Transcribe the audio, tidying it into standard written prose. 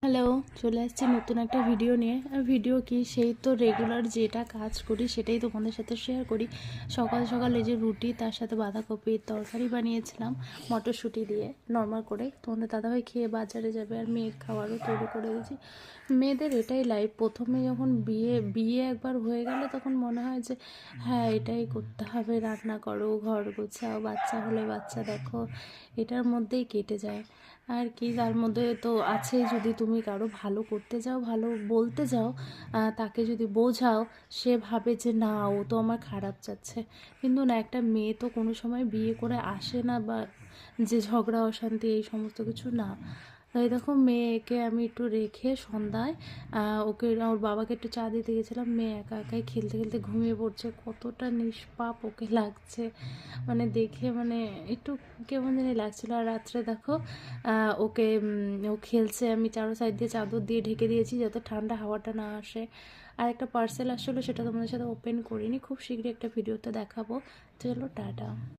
Hello, চলে আসছি নতুন একটা ভিডিও নিয়ে। ভিডিও কি, সেই তো রেগুলার যেটা কাজ করি সেটাই তোমাদের সাথে শেয়ার করি। সকাল সকাল এই যে রুটি, তার সাথে বাঁধাকপির তরকারি বানিয়েছিলাম মটরশুঁটি দিয়ে নর্মাল করে। তোমাদের দাদাভাই খেয়ে বাজারে যাবে, আর মেয়ের খাওয়ারও তৈরি করে দিয়েছি। মেয়েদের এটাই লাইফ। প্রথমে যখন বিয়ে বিয়ে একবার হয়ে গেলে তখন মনে হয় যে হ্যাঁ, এটাই করতে হবে, রান্না করো, ঘর গোছাও, বাচ্চা হলে বাচ্চা দেখো, এটার মধ্যেই কেটে যায়। আর কি, তার মধ্যে তো আছেই, যদি তুমি কারো ভালো করতে যাও, ভালো বলতে যাও, তাকে যদি বোঝাও, সে ভাবে যে না, ও তো আমার খারাপ চাচ্ছে। কিন্তু না, একটা মেয়ে তো কোনো সময় বিয়ে করে আসে না, বা যে ঝগড়া অশান্তি এই সমস্ত কিছু না। তাই দেখো, মেয়েকে আমি একটু রেখে সন্ধ্যায় ওকে, ওর বাবাকে একটু চা দিতে গেছিলাম। মেয়ে একা একাই খেলতে খেলতে ঘুমিয়ে পড়ছে। কতটা নিষ্পাপ ওকে লাগছে, মানে দেখে মানে একটু কেমন জানি লাগছিলো। আর রাত্রে দেখো ওকে ও খেলছে, আমি চারো সাইড দিয়ে চাদর দিয়ে ঢেকে দিয়েছি যাতে ঠান্ডা হাওয়াটা না আসে। আর একটা পার্সেল আসছিলো, সেটা তোমাদের সাথে ওপেন করিনি, খুব শীঘ্রই একটা ভিডিওতে দেখাবো। চলো, টাটা।